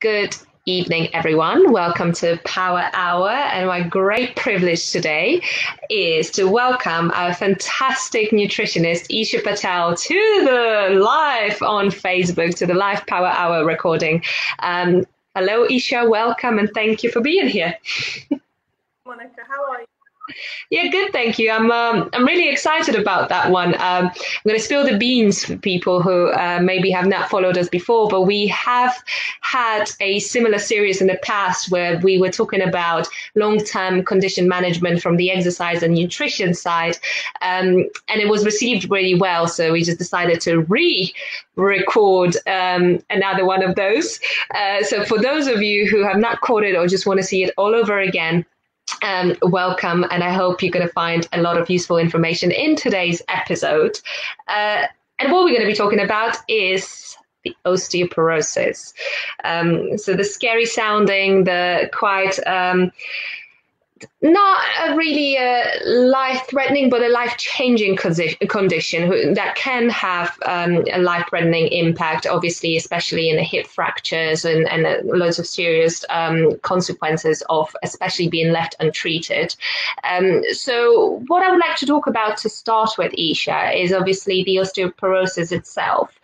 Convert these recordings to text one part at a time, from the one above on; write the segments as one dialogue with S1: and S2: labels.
S1: Good evening, everyone. Welcome to Power Hour. And my great privilege today is to welcome our fantastic nutritionist, Isha Patel, to the live on Facebook, to the live Power Hour recording. Hello, Isha. Welcome and thank you for being here.
S2: Monika, how are you?
S1: Yeah, good, thank you. I'm really excited about that one. I'm going to spill the beans for people who maybe have not followed us before, but we have had a similar series in the past where we were talking about long-term condition management from the exercise and nutrition side, and it was received really well. So we just decided to re-record another one of those. So for those of you who have not caught it or just want to see it all over again, welcome, and I hope you're going to find a lot of useful information in today's episode. And what we're going to be talking about is the osteoporosis. So the scary sounding, the quite not a really life-threatening, but a life-changing condition that can have a life-threatening impact, obviously, especially in the hip fractures and loads of serious consequences of especially being left untreated. So what I would like to talk about to start with, Isha, is obviously the osteoporosis itself.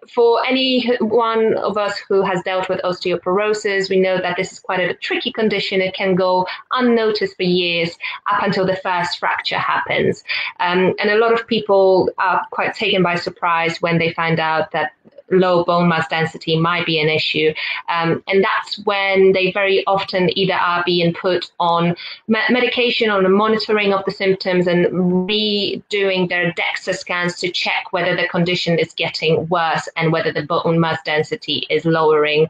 S1: For any one of us who has dealt with osteoporosis, we know that this is quite a tricky condition. It can go unnoticed for years up until the first fracture happens. And a lot of people are quite taken by surprise when they find out that low bone mass density might be an issue. And that's when they very often either are being put on medication, on the monitoring of the symptoms, and redoing their DEXA scans to check whether the condition is getting worse and whether the bone mass density is lowering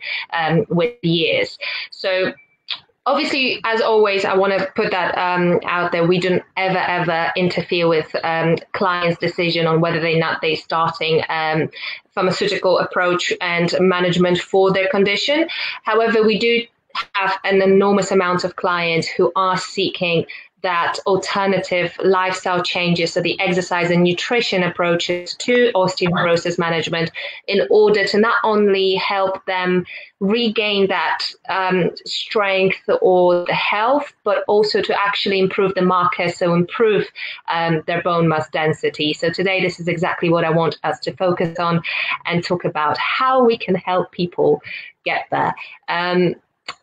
S1: with years. So obviously, as always, I want to put that out there. We don't ever interfere with clients' decision on whether or not they're starting pharmaceutical approach and management for their condition. However, we do have an enormous amount of clients who are seeking that alternative lifestyle changes, so the exercise and nutrition approaches to osteoporosis management, in order to not only help them regain that strength or the health, but also to actually improve the markers, so improve their bone mass density. So today, this is exactly what I want us to focus on and talk about how we can help people get there.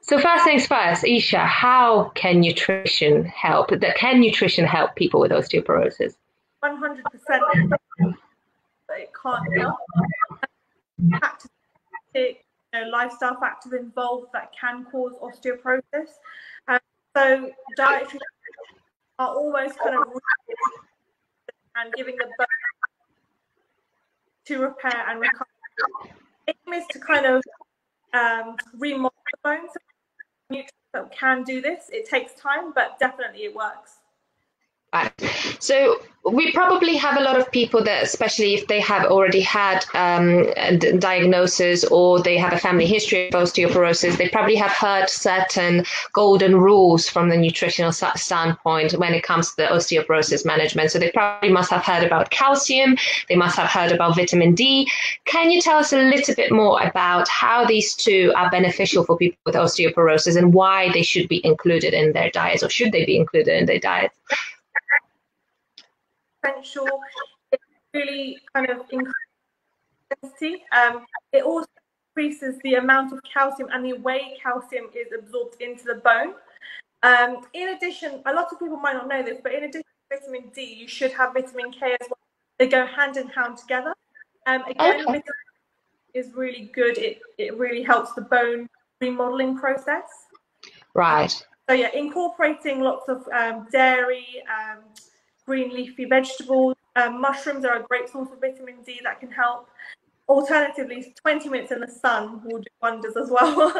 S1: So first things first, Isha, how can nutrition help? Can nutrition help people with osteoporosis?
S2: 100%. It can't help. Lifestyle factors involved that can cause osteoporosis. So dietary are almost kind of and giving the bone to repair and recover. The aim is to kind of remodel the bones. Nutrients that can do this. It takes time, but definitely it works.
S1: Right. So we probably have a lot of people that, especially if they have already had a diagnosis or they have a family history of osteoporosis, they probably have heard certain golden rules from the nutritional standpoint when it comes to the osteoporosis management. So they probably must have heard about calcium. They must have heard about vitamin D. Can you tell us a little bit more about how these two are beneficial for people with osteoporosis and why they should be included in their diets, or should they be included in their diets?
S2: Essential. It really kind of increases density. It also increases the amount of calcium and the way calcium is absorbed into the bone. In addition, a lot of people might not know this, but in addition to vitamin D, you should have vitamin K as well. They go hand in hand together. Again, vitamin D is really good. It really helps the bone remodeling process.
S1: Right.
S2: So yeah, incorporating lots of dairy, green leafy vegetables, mushrooms are a great source of vitamin D that can help. Alternatively, 20 minutes in the sun will do wonders as well.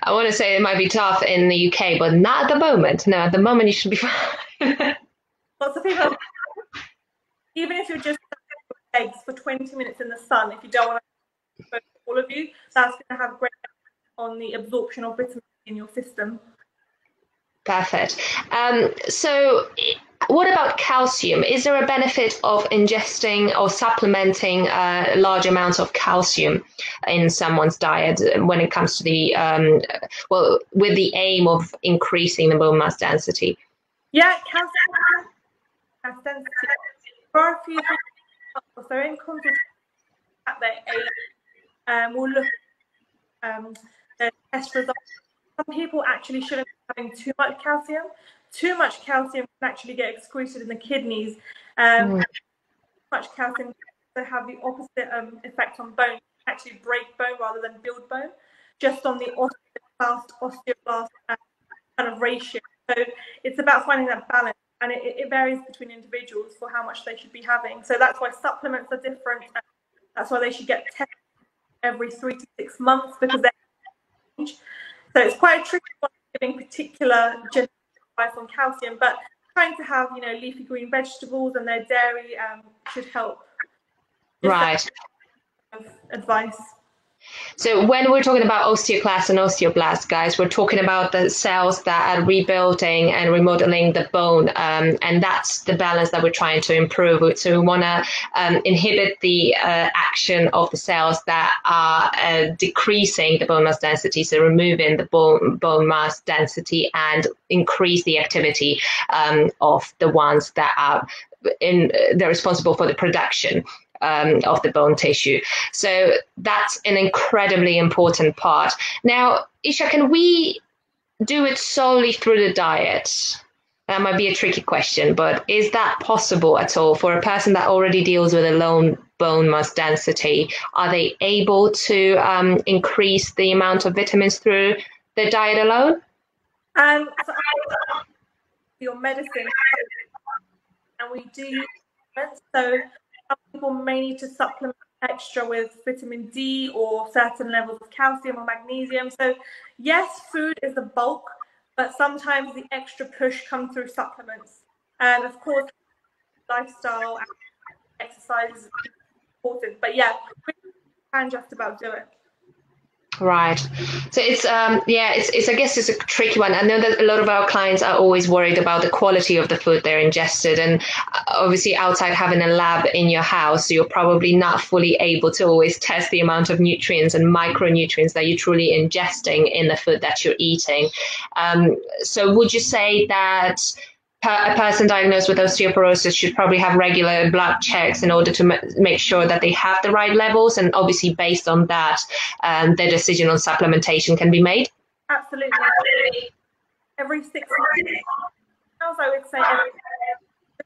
S1: I want to say it might be tough in the UK, but not at the moment. No, at the moment you should be fine.
S2: Lots of people, even if you're just eggs for 20 minutes in the sun, if you don't want to for all of you, that's going to have great effect on the absorption of vitamin D in your system.
S1: Perfect. So what about calcium? Is there a benefit of ingesting or supplementing large amounts of calcium in someone's diet when it comes to the, with the aim of increasing the bone mass density?
S2: Yeah, calcium mass density. There are a few things. So in consultation at their age, we'll look at their test results. Some people actually shouldn't be having too much calcium. Too much calcium can actually get excreted in the kidneys. Too much calcium can have the opposite effect on bone, actually break bone rather than build bone, just on the osteoblast kind of ratio. So it's about finding that balance, and it varies between individuals for how much they should be having. So that's why supplements are different. That's why they should get tested every 3 to 6 months, because they change. So it's quite a tricky one, giving particular genetic advice on calcium, but trying to have, you know, leafy green vegetables and their dairy should help. Just
S1: right.
S2: Advice.
S1: So when we're talking about osteoclasts and osteoblasts, guys, we're talking about the cells that are rebuilding and remodeling the bone, and that's the balance that we're trying to improve. So we want to inhibit the action of the cells that are decreasing the bone mass density, so removing the bone mass density, and increase the activity of the ones that are they're responsible for the production of the bone tissue. So that's an incredibly important part. Now, Isha, can we do it solely through the diet? That might be a tricky question, but is that possible at all for a person that already deals with a low bone mass density? Are they able to increase the amount of vitamins through the diet alone?
S2: So your medicine, and we do, so some people may need to supplement extra with vitamin D or certain levels of calcium or magnesium. So yes, food is the bulk, but sometimes the extra push comes through supplements. And of course, lifestyle and exercise is important. But yeah, we can just about do it.
S1: Right. So it's I guess it's a tricky one. I know that a lot of our clients are always worried about the quality of the food they're ingested, and obviously outside having a lab in your house, you're probably not fully able to always test the amount of nutrients and micronutrients that you're truly ingesting in the food that you're eating. So would you say that a person diagnosed with osteoporosis should probably have regular blood checks in order to make sure that they have the right levels, and obviously based on that, their decision on supplementation can be made?
S2: Absolutely. Every 6 months, I would say,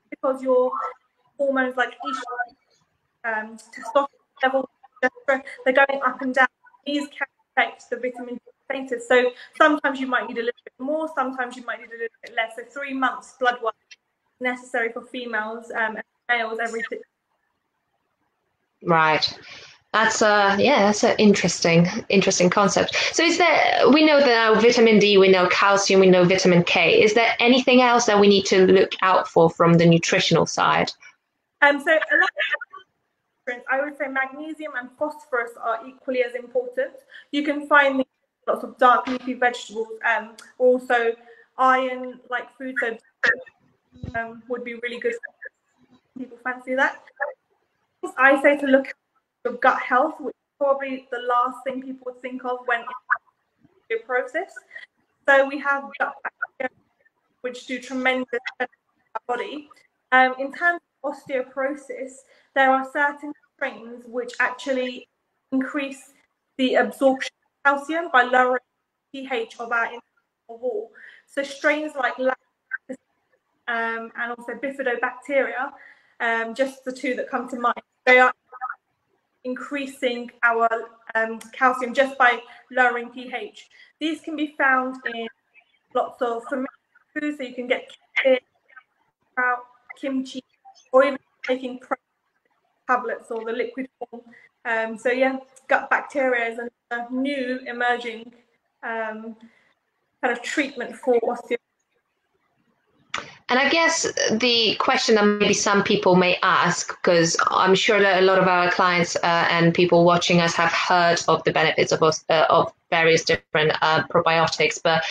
S2: because your hormones like estrogen, testosterone levels, they're going up and down. These can affect the vitamin D status. So sometimes you might need a little bit more, sometimes you might need a little bit less. So 3 months blood work is necessary for females and males every 6 months.
S1: Right. That's an interesting concept. So we know that now vitamin D, we know calcium, we know vitamin K. Is there anything else that we need to look out for from the nutritional side?
S2: So a lot of, I would say magnesium and phosphorus are equally as important. You can find these in lots of dark leafy vegetables, also iron like food, so would be really good for people fancy that. I say to look at your gut health, which is probably the last thing people would think of when in the process. So we have gut bacteria, which do tremendous in our body. In terms of osteoporosis, there are certain strains which actually increase the absorption of calcium by lowering the pH of our intestinal wall. So strains like lactobacillus and also bifidobacteria, just the two that come to mind, they are increasing our calcium just by lowering pH. These can be found in lots of fermented foods, so you can get kefir, sprout, kimchi, or even taking tablets or the liquid form. So yeah, gut bacteria is a new emerging kind of treatment for osteoporosis.
S1: And I guess the question that maybe some people may ask, because I'm sure that a lot of our clients and people watching us have heard of the benefits of various different probiotics, but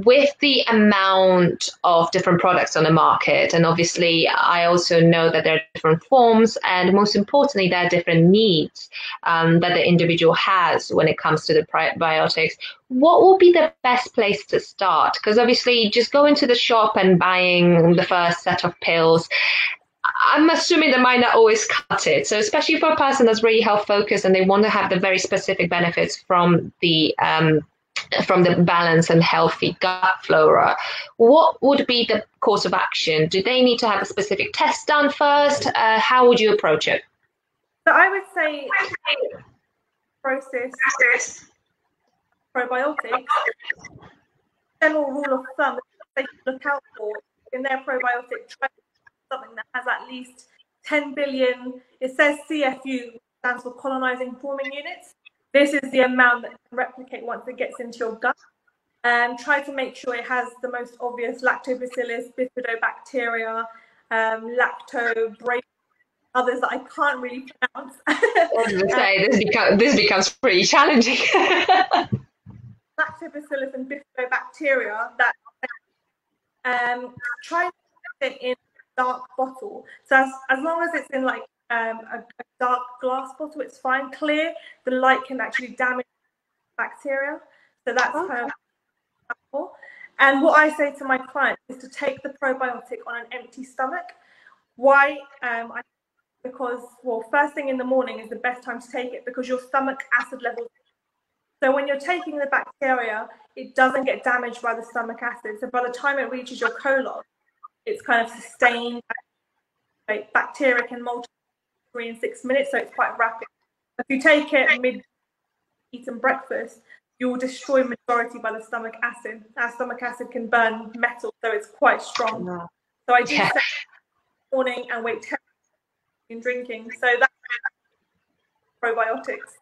S1: with the amount of different products on the market, and obviously I also know that there are different forms, and most importantly, there are different needs that the individual has when it comes to the probiotics, what will be the best place to start? Because obviously just going to the shop and buying the first set of pills, I'm assuming they might not always cut it. So especially for a person that's really health focused and they want to have the very specific benefits from the balance and healthy gut flora, what would be the course of action? Do they need to have a specific test done first? How would you approach it?
S2: So I would say process probiotics, general rule of thumb they look out for in their probiotic, try something that has at least 10 billion, it says CFU, stands for colonizing forming units. This is the amount that can replicate once it gets into your gut. And try to make sure it has the most obvious lactobacillus, bifidobacteria, lactobacillus, others that I can't really pronounce.
S1: I was going to say, this becomes pretty challenging.
S2: Lactobacillus and bifidobacteria, that try to put it in a dark bottle. So as long as it's in like a dark glass bottle, it's fine. Clear, the light can actually damage bacteria. So that's kind of helpful. And what I say to my clients is to take the probiotic on an empty stomach. Why? Because, well, first thing in the morning is the best time to take it because your stomach acid levels. So when you're taking the bacteria, it doesn't get damaged by the stomach acid. So by the time it reaches your colon, it's kind of sustained. Like, bacteria can multiply 3 and 6 minutes, so it's quite rapid. If you take it mid-eaten breakfast, you will destroy majority by the stomach acid. Our stomach acid can burn metal, so it's quite strong. Wow. So I do say morning and wait 10 minutes in drinking. So that's probiotics.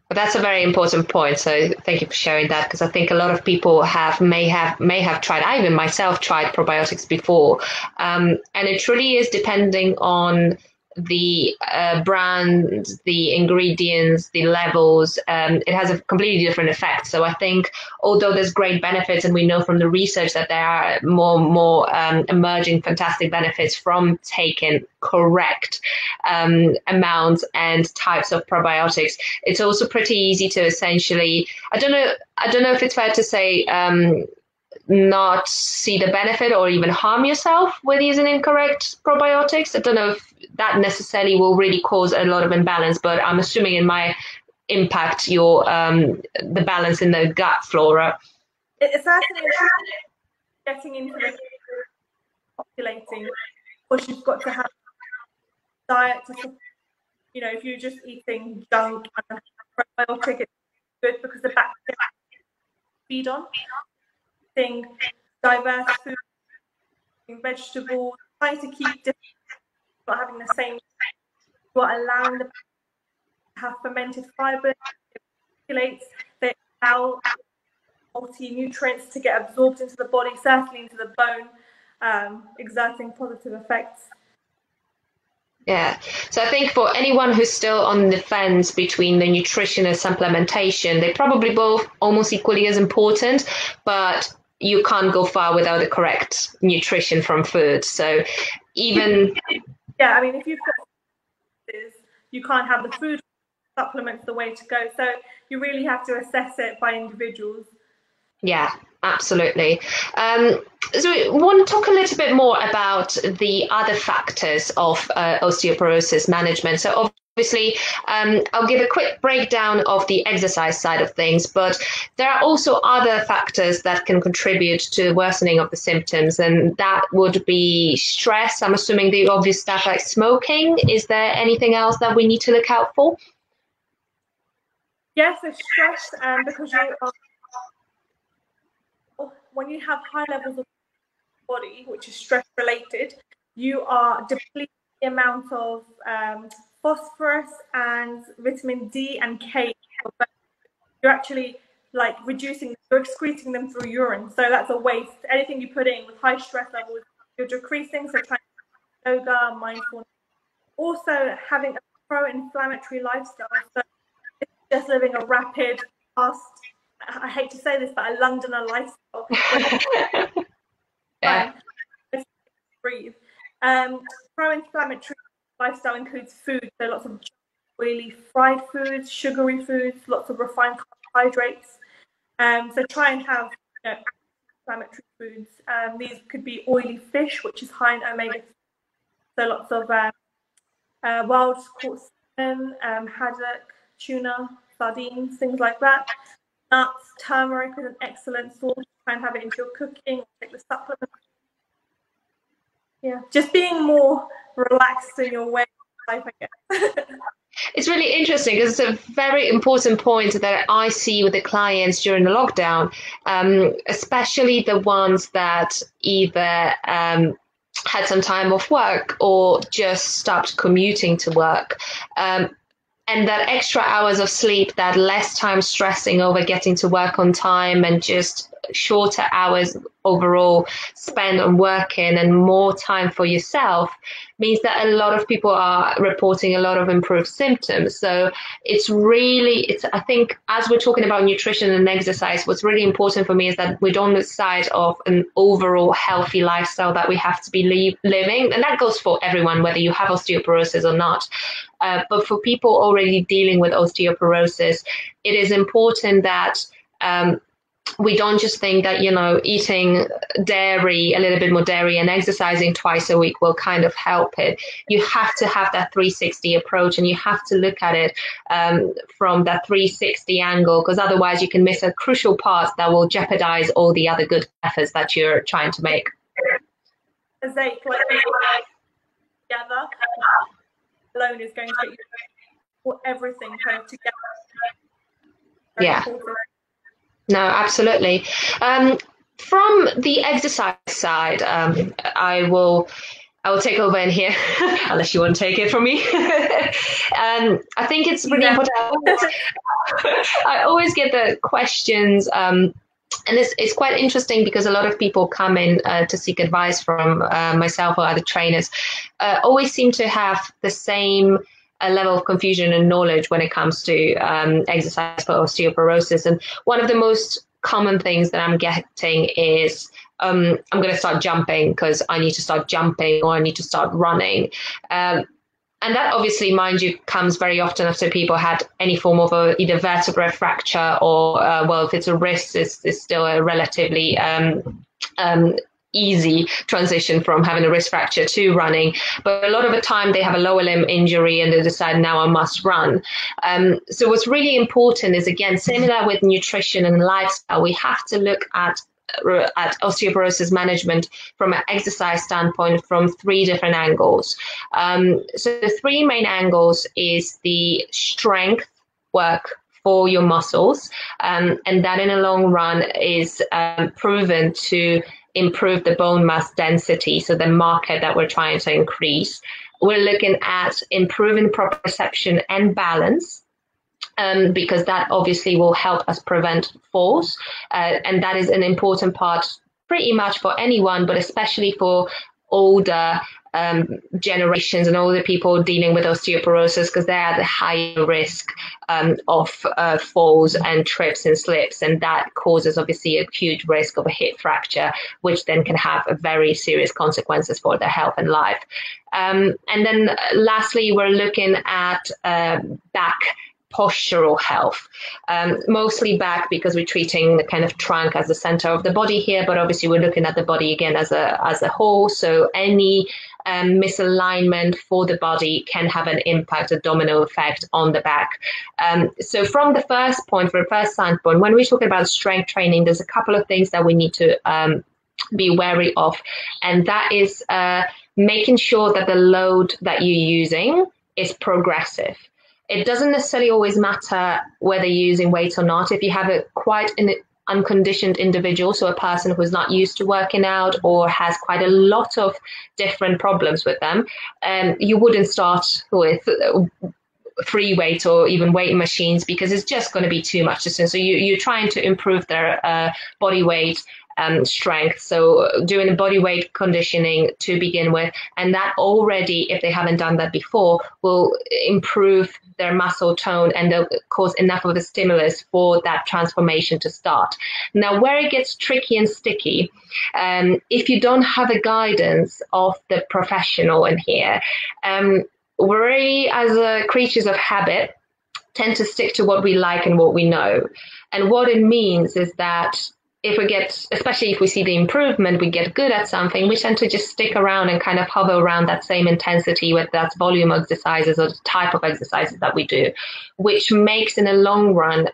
S1: But that's a very important point. So thank you for sharing that, because I think a lot of people may have tried. I even myself tried probiotics before, and it truly is depending on the brand, the ingredients, the levels. It has a completely different effect. So I think although there's great benefits, and we know from the research that there are more emerging fantastic benefits from taking correct amounts and types of probiotics, it's also pretty easy to essentially, I don't know if it's fair to say, not see the benefit or even harm yourself with using incorrect probiotics. I don't know if that necessarily will really cause a lot of imbalance, but I'm assuming it might impact your the balance in the gut flora.
S2: It's actually getting into the populating, because you've got to have a diet to, if you're just eating junk and probiotic, it's good because the bacteria feed on. Diverse food, vegetables, trying to keep different, not having the same, but allowing the to have fermented fibers, they allow multi-nutrients to get absorbed into the body, certainly into the bone, exerting positive effects.
S1: Yeah, so I think for anyone who's still on the fence between the nutrition and supplementation, they're probably both almost equally as important, but you can't go far without the correct nutrition from food. So even...
S2: Yeah, I mean, if you've got... you can't have the food supplements the way to go. So you really have to assess it by individuals.
S1: Yeah, absolutely. So we want to talk a little bit more about the other factors of osteoporosis management. So obviously, I'll give a quick breakdown of the exercise side of things, but there are also other factors that can contribute to the worsening of the symptoms, and that would be stress. I'm assuming the obvious stuff like smoking. Is there anything else that we need to look out for?
S2: Yes, it's stress, because when you have high levels of body, which is stress related, you are depleting the amount of phosphorus and vitamin D and K. You're actually like you're excreting them through urine. So that's a waste. Anything you put in with high stress levels, you're decreasing. So trying to yoga, mindfulness. Also having a pro-inflammatory lifestyle. So it's just living a rapid, fast, I hate to say this, but a Londoner lifestyle.
S1: Yeah.
S2: Let's breathe. Pro-inflammatory lifestyle includes food, so lots of oily fried foods, sugary foods, lots of refined carbohydrates. So try and have inflammatory foods. These could be oily fish, which is high in omega, so lots of wild caught salmon, haddock, tuna, sardines, things like that. Nuts, turmeric is an excellent source. Try and have it into your cooking, take the supplement. Yeah, just being more relaxed in your way of life, I guess.
S1: It's really interesting because it's a very important point that I see with the clients during the lockdown, especially the ones that either had some time off work or just stopped commuting to work. And that extra hours of sleep, that less time stressing over getting to work on time and just shorter hours overall spent on working and more time for yourself means that a lot of people are reporting a lot of improved symptoms. So I think as we're talking about nutrition and exercise, what's really important for me is that we don't lose sight of an overall healthy lifestyle that we have to be living. And that goes for everyone, whether you have osteoporosis or not. But for people already dealing with osteoporosis, it is important that we don't just think that, eating dairy, a little bit more dairy and exercising twice a week will kind of help it. You have to have that 360 approach, and you have to look at it from that 360 angle, because otherwise you can miss a crucial part that will jeopardize all the other good efforts that you're trying to make.
S2: Together alone is going to get you for everything kind of together.
S1: Yeah. Important. No, absolutely. From the exercise side, I will take over in here, unless you want to take it from me. I think it's really important. I always get the questions, and it's quite interesting because a lot of people come in to seek advice from myself or other trainers, always seem to have the same level of confusion and knowledge when it comes to exercise for osteoporosis. And one of the most common things that I'm getting is I'm going to start jumping because I need to start jumping, or I need to start running. And that obviously, mind you, comes very often after people had any form of either vertebra fracture or, if it's a wrist, it's still a relatively easy transition from having a wrist fracture to running. But a lot of the time they have a lower limb injury and they decide, now I must run. So what's really important is, again, similar with nutrition and lifestyle, we have to look at osteoporosis management from an exercise standpoint from 3 different angles. So the 3 main angles is the strength work for your muscles, and that in the long run is proven to improve the bone mass density, so the marker that we're trying to increase. We're looking at improving proprioception and balance, because that obviously will help us prevent falls, and that is an important part pretty much for anyone, but especially for older generations and older people dealing with osteoporosis, because they're at the higher risk of falls and trips and slips, and that causes obviously a huge risk of a hip fracture, which then can have very serious consequences for their health and life. And then lastly, we're looking at back postural health, mostly back, because we're treating the kind of trunk as the center of the body here, but obviously we're looking at the body again as a whole. So any misalignment for the body can have an impact, a domino effect on the back. So from the first standpoint, when we're talking about strength training, there's a couple of things that we need to be wary of, and that is making sure that the load that you're using is progressive. It doesn't necessarily always matter whether you're using weights or not. If you have quite an unconditioned individual, so a person who's not used to working out or has quite a lot of different problems with them, you wouldn't start with free weight or even weight machines, because it's just going to be too much. So you're trying to improve their body weight strength. So doing body weight conditioning to begin with, and that already, if they haven't done that before, will improve their muscle tone and they'll cause enough of a stimulus for that transformation to start. Now, where it gets tricky and sticky, if you don't have a guidance of the professional in here, we as creatures of habit tend to stick to what we like and what we know. And what it means is that if we get, especially if we see the improvement, we get good at something, we tend to just stick around and kind of hover around that same intensity, whether that's volume exercises or the type of exercises that we do, which makes in the long run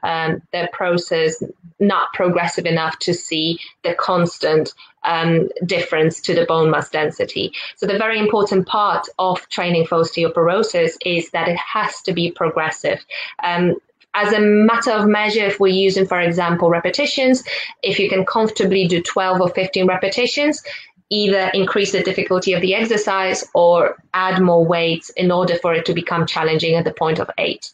S1: the process not progressive enough to see the constant difference to the bone mass density. So the very important part of training for osteoporosis is that it has to be progressive. As a matter of measure, if we're using, for example, repetitions, if you can comfortably do 12 or 15 repetitions, either increase the difficulty of the exercise or add more weights in order for it to become challenging at the point of 8.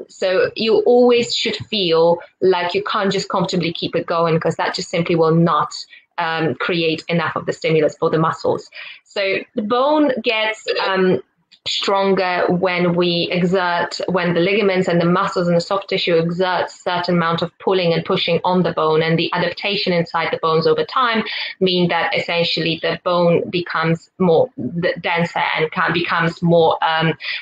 S1: So you always should feel like you can't just comfortably keep it going, because that just simply will not create enough of the stimulus for the muscles. So the bone gets stronger when we exert, when the ligaments and the muscles and the soft tissue exert certain amount of pulling and pushing on the bone, and the adaptation inside the bones over time mean that essentially the bone becomes more denser and becomes more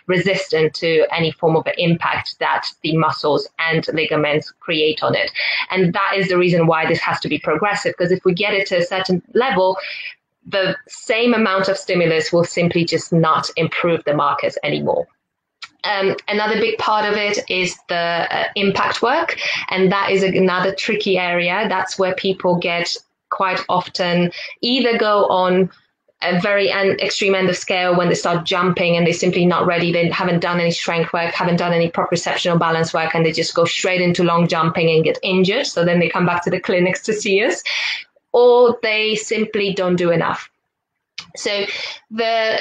S1: resistant to any form of impact that the muscles and ligaments create on it. And that is the reason why this has to be progressive, because if we get it to a certain level, the same amount of stimulus will simply just not improve the markers anymore. Another big part of it is the impact work, and that is another tricky area. That's where people get quite often either go on a very extreme end of scale when they start jumping and they're simply not ready. They haven't done any strength work, haven't done any proprioceptional balance work, and they just go straight into long jumping and get injured. So then they come back to the clinics to see us, or they simply don't do enough. So the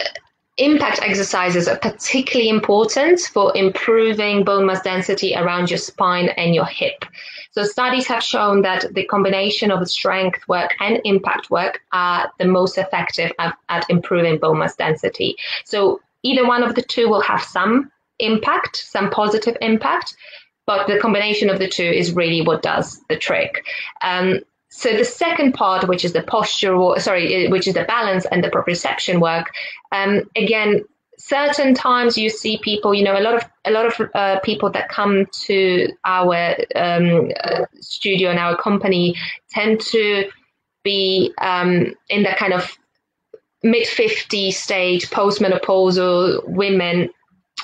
S1: impact exercises are particularly important for improving bone mass density around your spine and your hip. So studies have shown that the combination of strength work and impact work are the most effective at improving bone mass density. So either one of the two will have some impact, some positive impact, but the combination of the two is really what does the trick. So the second part, which is the posture, which is the balance and the proprioception work, again, certain times you see people, a lot of people that come to our studio and our company tend to be in the kind of mid-50 stage, postmenopausal women,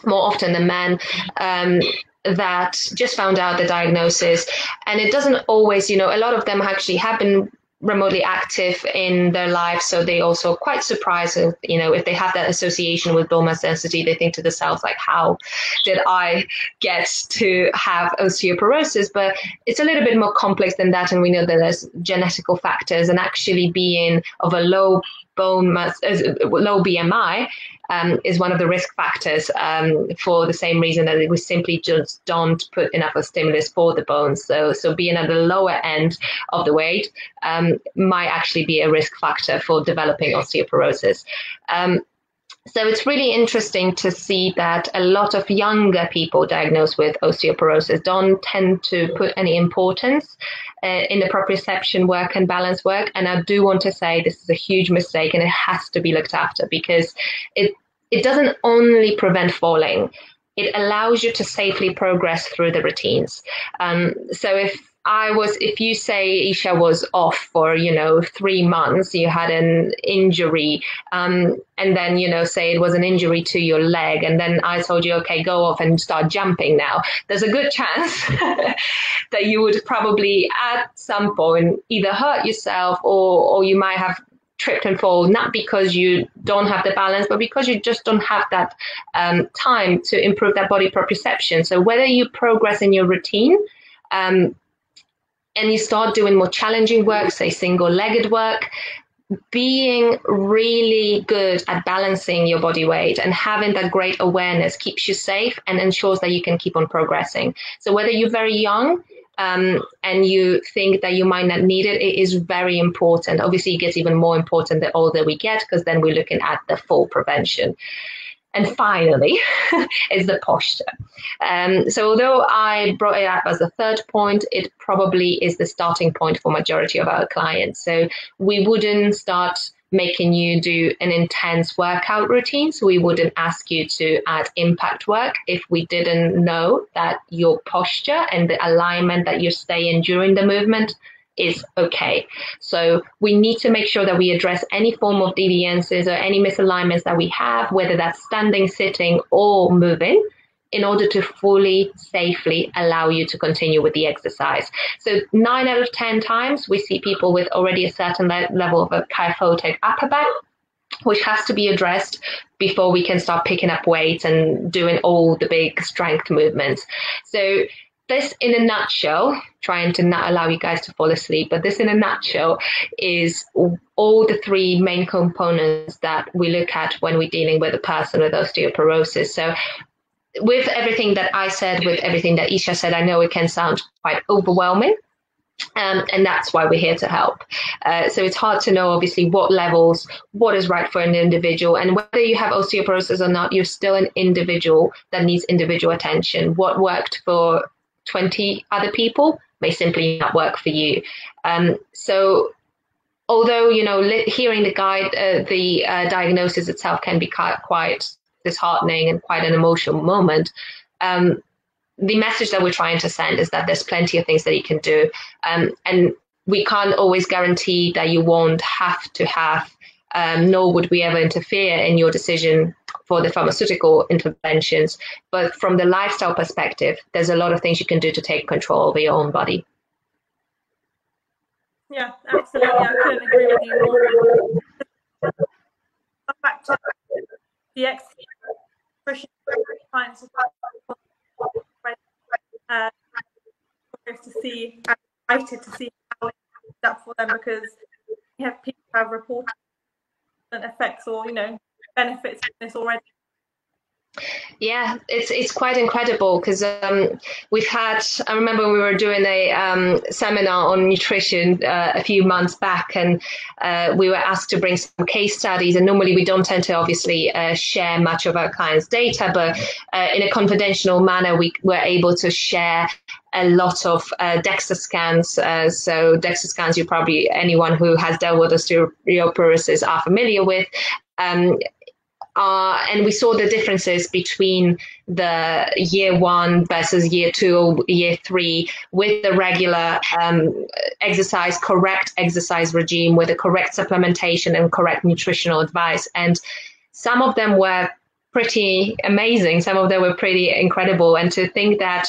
S1: more often than men, that just found out the diagnosis. And it doesn't always, a lot of them actually have been remotely active in their lives, so they also quite surprised, if they have that association with bone mass density, they think to themselves, like, how did I get to have osteoporosis? But it's a little bit more complex than that, and we know that there's genetical factors, and actually being of a low bone mass, low BMI, is one of the risk factors, for the same reason that we simply just don't put enough of stimulus for the bones. So being at the lower end of the weight might actually be a risk factor for developing osteoporosis. So it's really interesting to see that a lot of younger people diagnosed with osteoporosis don't tend to put any importance in the proprioception work and balance work. And I do want to say this is a huge mistake, and it has to be looked after, because it doesn't only prevent falling, it allows you to safely progress through the routines. So if you say Isha was off for, 3 months, you had an injury, and then, say it was an injury to your leg, and then I told you, okay, go off and start jumping now, there's a good chance that you would probably at some point either hurt yourself or you might have tripped and fall, not because you don't have the balance, but because you just don't have that time to improve that body proprioception. So whether you progress in your routine, and you start doing more challenging work, say single-legged work, being really good at balancing your body weight and having that great awareness keeps you safe and ensures that you can keep on progressing. So whether you're very young and you think that you might not need it, it is very important. Obviously, it gets even more important the older we get, because then we're looking at the full prevention. And finally, is the posture. So although I brought it up as a third point, it probably is the starting point for majority of our clients. So we wouldn't start making you do an intense workout routine. So we wouldn't ask you to add impact work if we didn't know that your posture and the alignment that you stay in during the movement is okay. So we need to make sure that we address any form of deviances or any misalignments that we have, whether that's standing, sitting, or moving, in order to fully, safely allow you to continue with the exercise. So 9 out of 10 times we see people with already a certain level of a kyphotic upper back, which has to be addressed before we can start picking up weights and doing all the big strength movements. So this in a nutshell, trying to not allow you guys to fall asleep, but this in a nutshell is all the three main components that we look at when we're dealing with a person with osteoporosis. So with everything that I said, with everything that Isha said, I know it can sound quite overwhelming. And that's why we're here to help. So it's hard to know, obviously, what levels, what is right for an individual, and whether you have osteoporosis or not, you're still an individual that needs individual attention. What worked for 20 other people may simply not work for you. So although, you know, hearing the diagnosis itself can be quite disheartening and quite an emotional moment, the message that we're trying to send is that there's plenty of things that you can do, and we can't always guarantee that you won't have to have, nor would we ever interfere in your decision for the pharmaceutical interventions. But from the lifestyle perspective, there's a lot of things you can do to take control over your own body.
S2: Yeah, absolutely. I couldn't agree with you more. Back to the exercise clients to see, I'm excited to see how it's up for them, because we have people who have reported effects or, you know, benefits of this already.
S1: Yeah, it's quite incredible, because we've had, I remember we were doing a seminar on nutrition a few months back, and we were asked to bring some case studies, and normally we don't tend to obviously share much of our clients' data, but in a confidential manner we were able to share a lot of DEXA scans. So DEXA scans, you probably, anyone who has dealt with osteoporosis are familiar with. And we saw the differences between the year 1 versus year 2 or year 3 with the regular correct exercise regime, with the correct supplementation and correct nutritional advice. And some of them were pretty amazing. Some of them were pretty incredible. And to think that,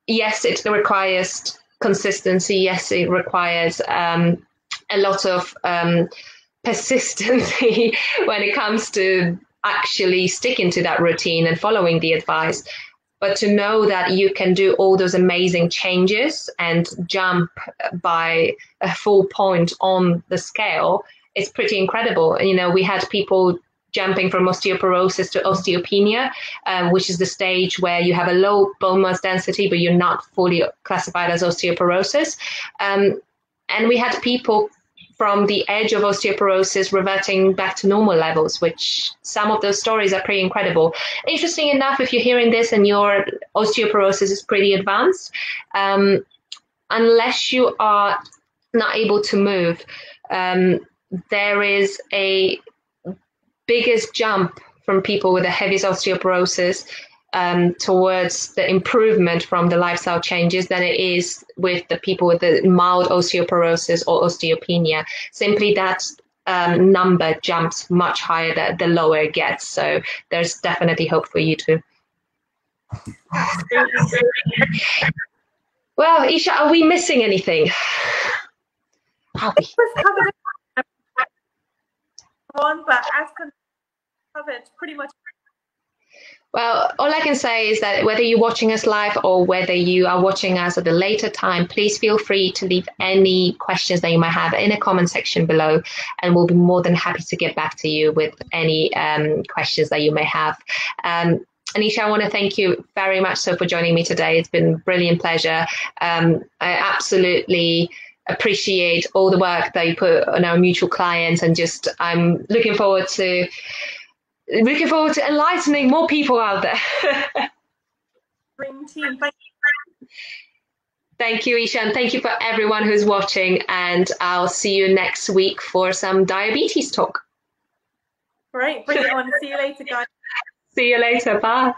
S1: yes, it requires consistency. Yes, it requires a lot of persistency when it comes to actually sticking to that routine and following the advice. But to know that you can do all those amazing changes and jump by a full point on the scale is pretty incredible. You know, we had people jumping from osteoporosis to osteopenia, which is the stage where you have a low bone mass density, but you're not fully classified as osteoporosis. And we had people from the edge of osteoporosis reverting back to normal levels, which some of those stories are pretty incredible. Interesting enough, if you're hearing this and your osteoporosis is pretty advanced, unless you are not able to move, there is a biggest jump from people with the heaviest osteoporosis towards the improvement from the lifestyle changes than it is with the people with the mild osteoporosis or osteopenia. Simply that number jumps much higher the lower it gets. So there's definitely hope for you too. Well, Isha, are we missing anything?
S2: But as covered pretty much.
S1: Well, all I can say is that whether you're watching us live or whether you are watching us at a later time, please feel free to leave any questions that you might have in the comment section below, and we'll be more than happy to get back to you with any questions that you may have. Anisha, I want to thank you very much so for joining me today. It's been a brilliant pleasure. I absolutely appreciate all the work that you put on our mutual clients, and just I'm looking forward to enlightening more people out there.
S2: Dream team. Thank you.
S1: Thank you, Isha, and thank you for everyone who's watching, and I'll see you next week for some diabetes talk.
S2: Great, bring it on. See you later, guys.
S1: See you later. Bye.